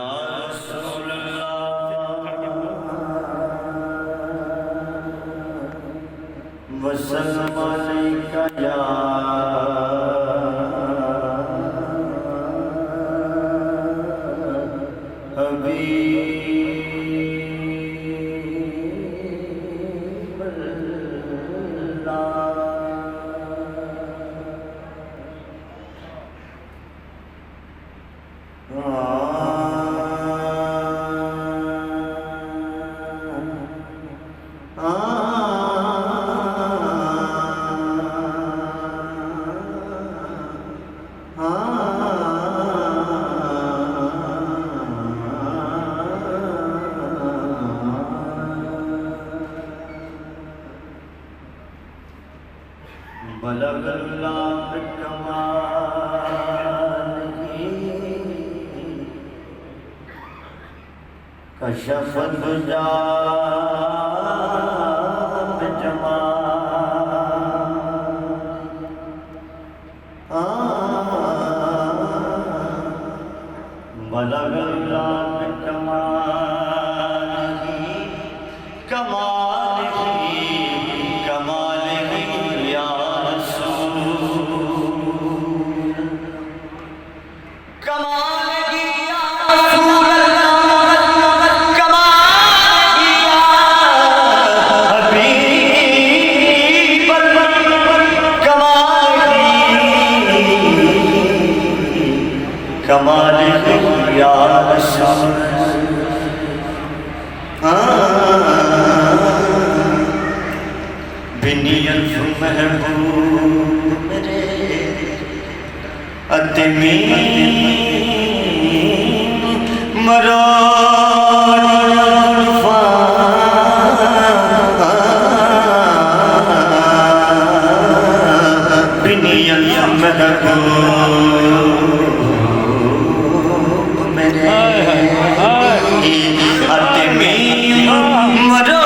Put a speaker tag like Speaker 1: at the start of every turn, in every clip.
Speaker 1: रसूल अल्लाह वसल्लम अलैका या हबीब अल्लाह। बलगल्लाह कमालिही कशफ़ दुजा बिजमालिही बलगल्लाह कमालिही कमालिही या कमालिही या रसूल बिनियत महबूब मेरे अतमी मरोफा बिनियत महबूब मेरे अतमी मरो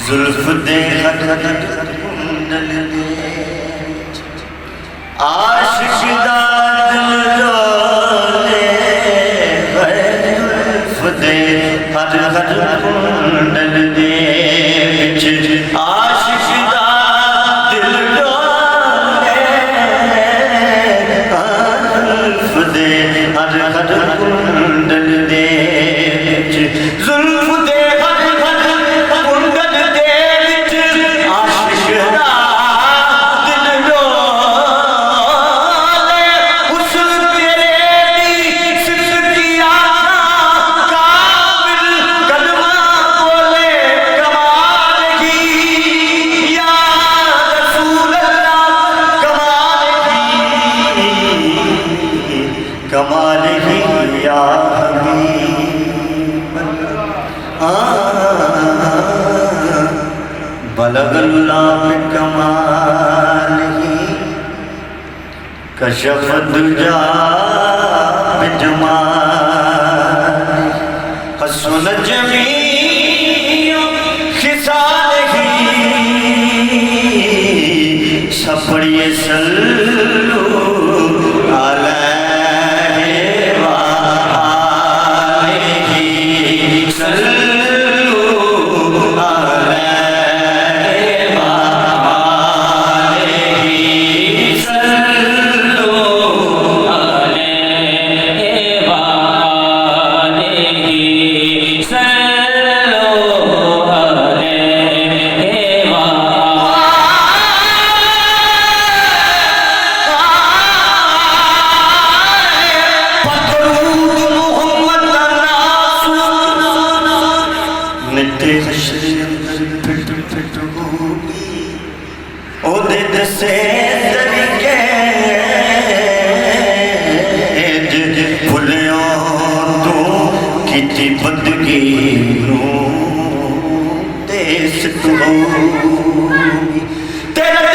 Speaker 1: जुल्फ दे आशिक दा दिल रोले जुल्फ दे हर कुंडल दे विच आशिक दा दिल रोले जुल्फ दे हर कुंडल दे विच जुल्फ दे कमालिही या हबीब बलगल्लाह कमालिही कशफ़ दुजा बिजमालिही हसन जमीउ खिसालिही सपड़िए सल्लू अलैहि तू होगी तेरे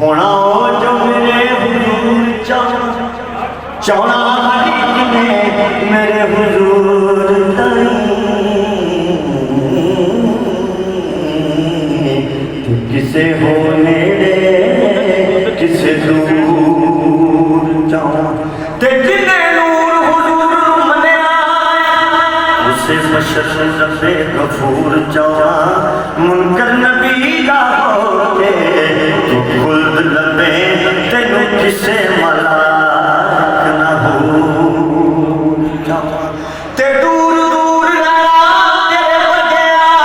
Speaker 1: होना जो मेरे हुजूर चाहना मेरे हुजूर किसे हो नेड़े किसे दूर जाऊं ते जिने नूर हुजूर मनिया उसे बशर रब्बे गफूर चावा मुनकर नबी दा होके तू खुल्द लबे तेनू किसे मलाक ना हो जावा ते दूर दूर लड़ा तेरे बगैया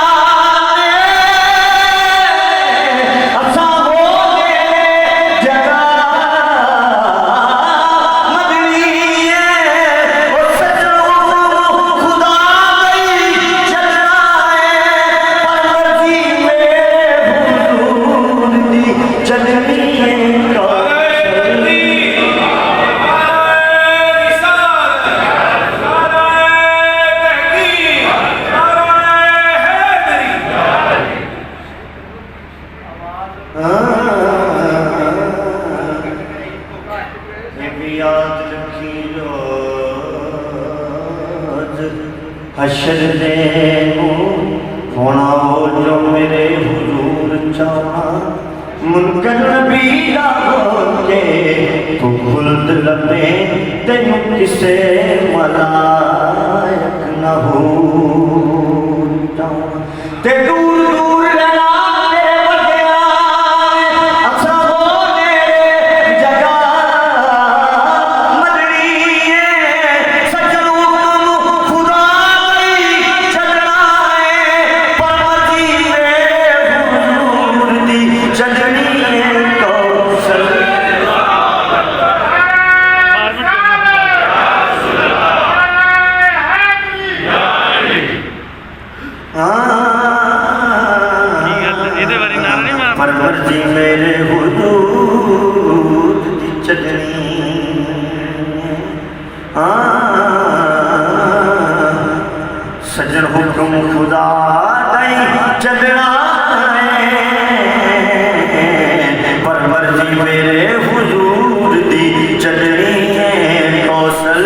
Speaker 1: असा हो गए जगह मदनी है ओ सजनों खुदा गई चलना है पर मर्जी मेरे हुजूर दी चलनी है हशर दे होना हो जो मेरे हुजूर चाहा मुनकर नबी दा होके तू खुल्द लबे तेनू किसे मलायक ना हो जावा ते दूर दूर लड़ा तेरे बगैया असा हो नेड़े जगह मदनी है सजनों खुदा गई चलना है पर मर्जी मेरे हुजूर दी चलनी है कौशल पर मर्जी मेरे हुजूर दी चलनी सजन हुक्म खुदा नहीं चलना है पर मर्जी मेरे हुजूर दी चलनी है कौशल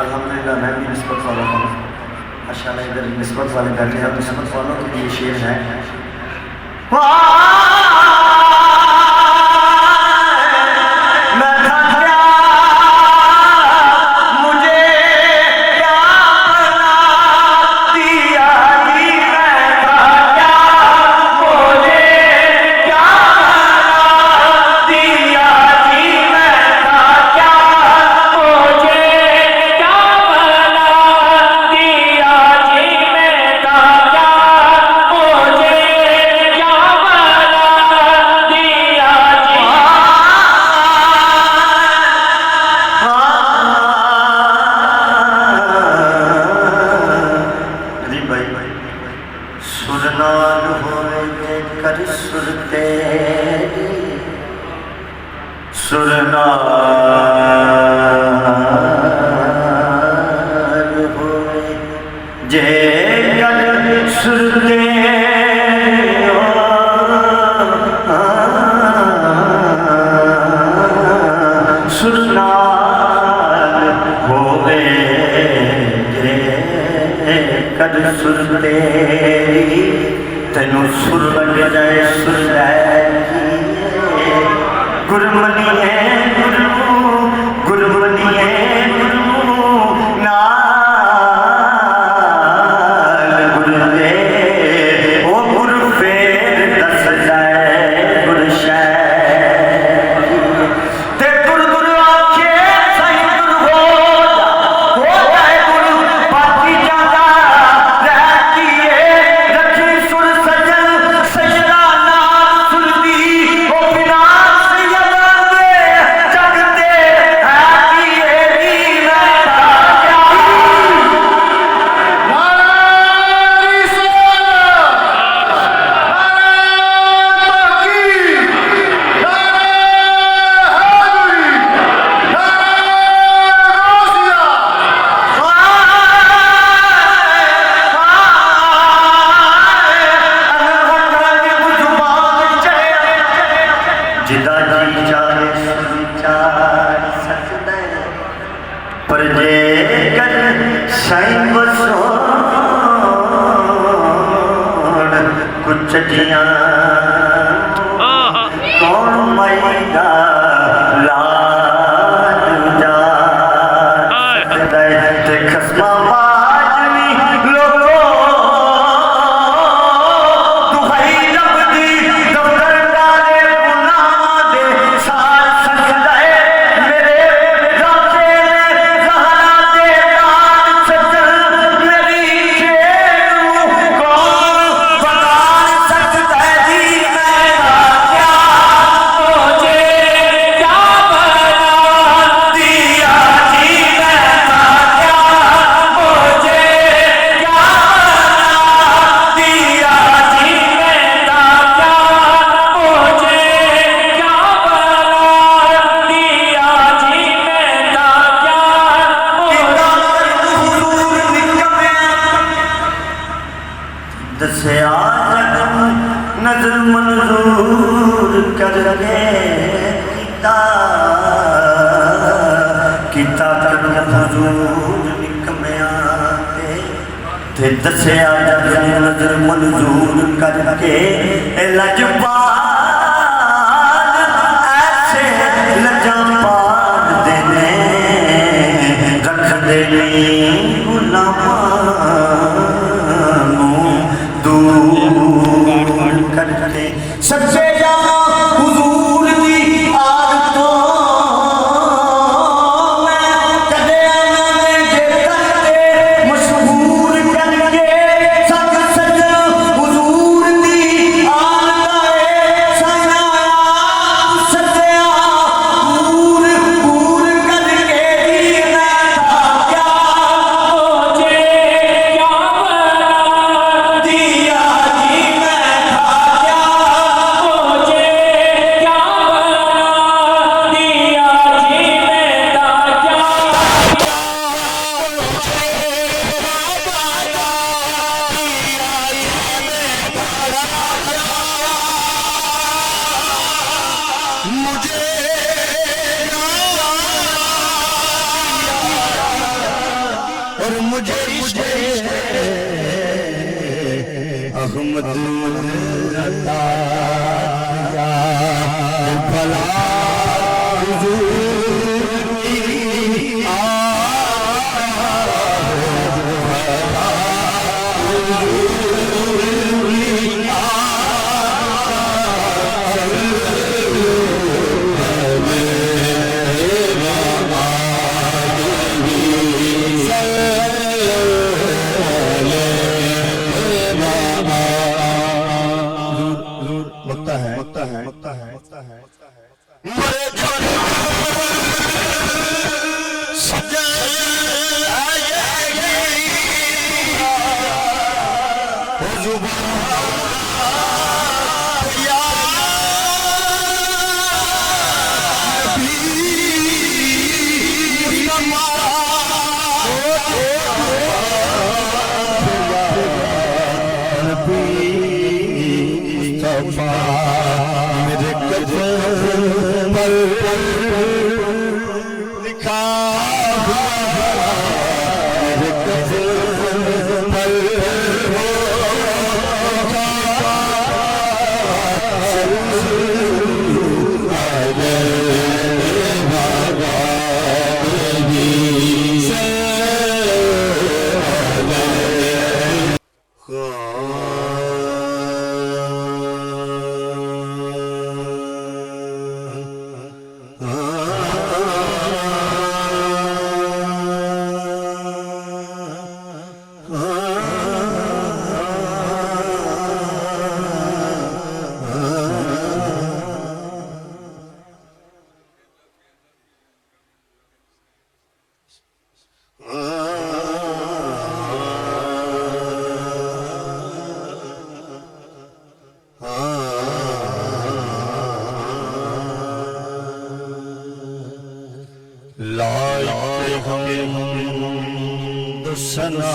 Speaker 1: अल्हम्दुलिल्लाह मैं भी निस्बत वाला हूँ माशाल्लाह इधर निस्बत वाले बैठे हैं निस्बत वालों के लिए शेर है सुरनाल होए कर सुरते सुरनाल होए जे कर सुरते सुर तेरी तेनू सुर लग जाए सुर गुरमनी है गुरु गुरमनी है गुरु नाल गुरु दे ओ गुरु फेर दस जाए गुरु शैल ते गुरु गुरु आखे सही गुरु हो जाए गुरु बाकी जाता रहती है रखी सुर सजन सजदा नाम सुनती ओ बिना सैयदा दे जगते है की मैं जिदा जी चाहे विचार सकते पर जे कर साईं बसोण कुछ जिया कौन मईगा लाज जा सकते ते खस्मा बाजनी लोगो दुहाई लबदी दफ्तर डाले गुनाह दे साथ सजदाए मेरे राजे ने ज़हरा दे दान सजल मेरी खेलू कौन बता सकता है जी मैं क्या मुझे क्या बना दिया जी मैं क्या मुझे क्या बना दिया जी मैं क्या मुझे क्या बना दिया जी मैं दसिया नजर मंजूर करके किता हजूर निकमया ते दसिया नजर मंजूर करके लजपाल ऐसे लजपाल देने रख देने गुलामां दूर करते सच्चे हुजूर दी आदतों मैं कदे आने जे करते मशहूर करके सच सजन हुजूर दी आदतें सना सच्चा पूर पूर करके दी मैं क्या मुझे क्या बना दिया जी मैं क्या मुझे क्या बना दिया जी मैं क्या
Speaker 2: और मुझे अहमद अता या भला मेरे कदम पर लिखा हुआ मेरे कदम पर हम सना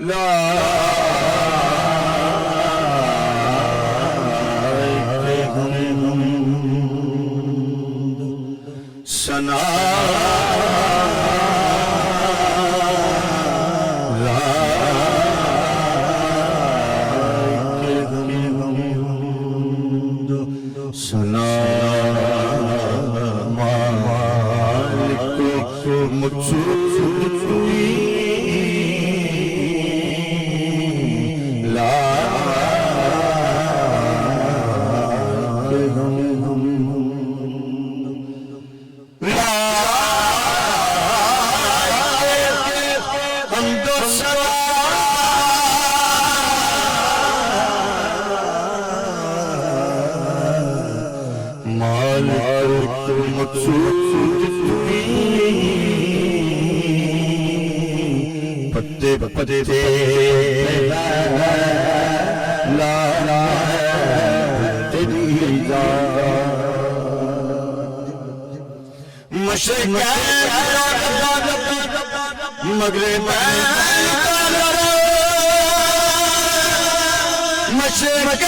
Speaker 2: ला सना सना पत्ते पत्ते ला ला तेरी मशरिक़ मग़रिब मशरिक़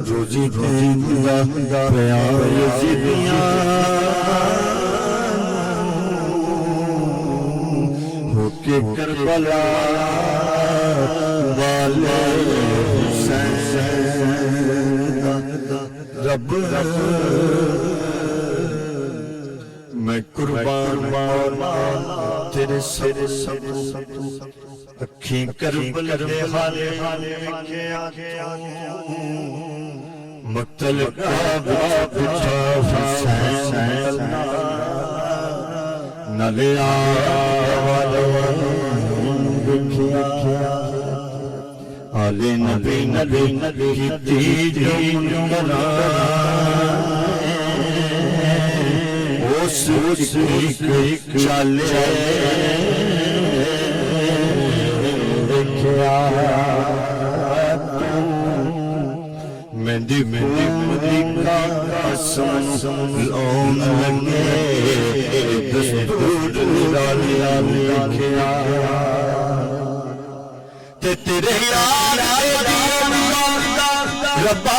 Speaker 2: रोजी होके करबला वाले रब मैं कुर्बान तेरे सिर सब अखीं करबला दे हाले मक्तल का बिछा हुसैन नले आवाले आले नबी नबी नबी तीज मुनकरा उस चले देखा मेहंदी मेहंदी का कसम लौन लगे दस्तूर लिखा ते तेरे यार रब्बा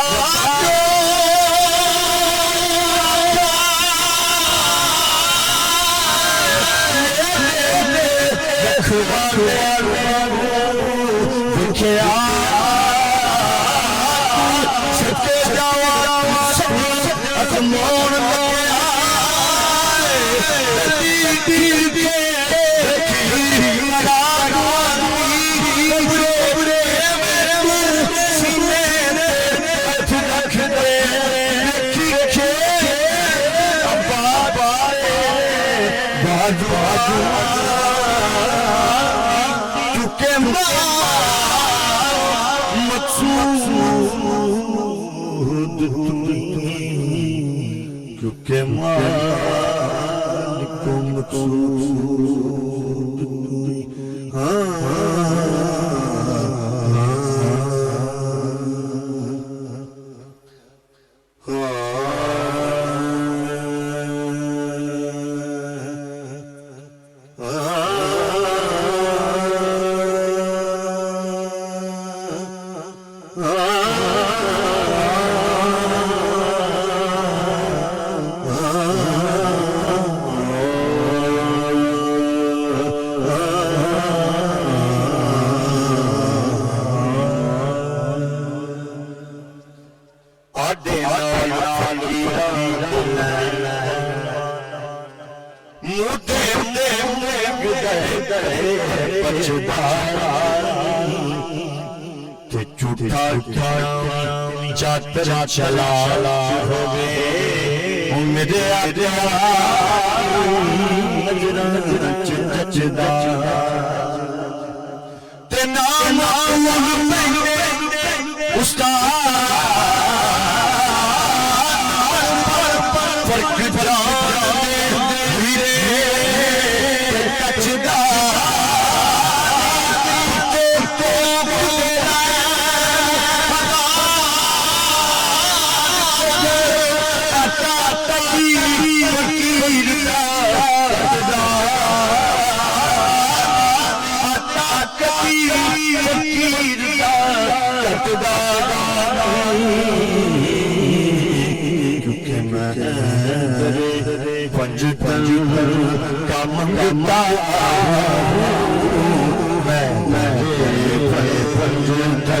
Speaker 2: क्योंकि मालिक को मकसूद चादर चला हो गए मेरे नजरां च जचदा ते नाम पैंदे उस्ताद फर्क जाने हीरे कचदा क्योंकि मैं पंज का मंगता मैं पंज का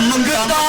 Speaker 2: मंगता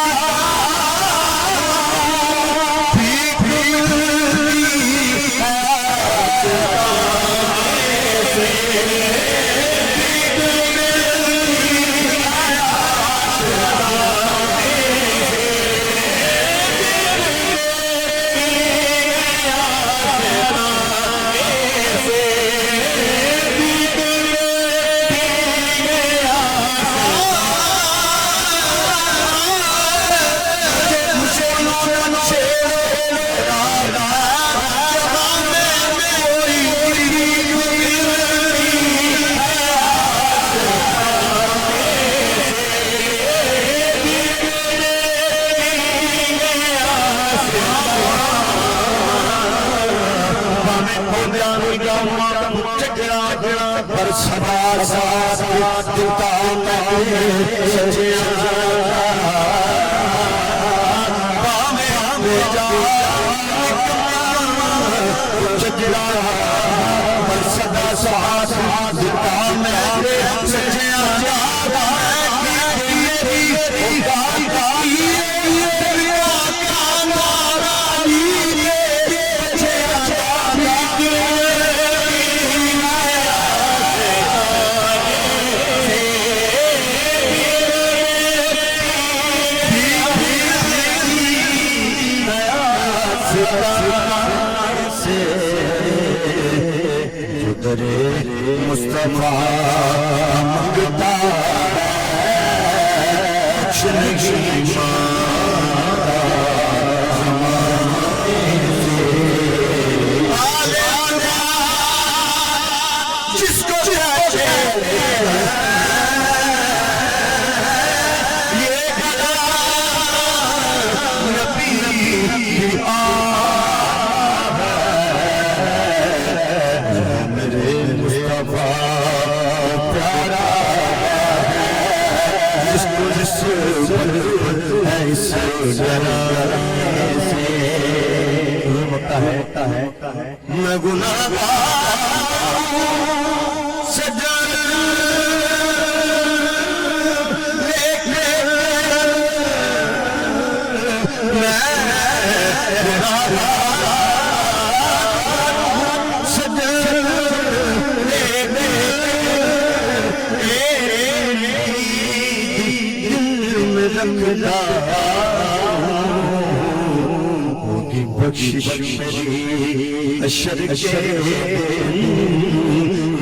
Speaker 2: पर सदा साथ दिलता पर सदा साथ दिलता मुस्तफा मंगता जिसको ये नबी प्यारा जिसको होता है मैं गुनाहगार सजन लेके मैं गुनाहगार सजन रखना होगी बख्शिश मेरी अशर के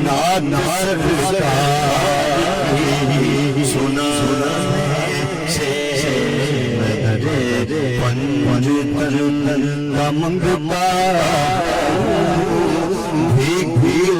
Speaker 2: नादार सुना से पंज का मंगता भीग भीग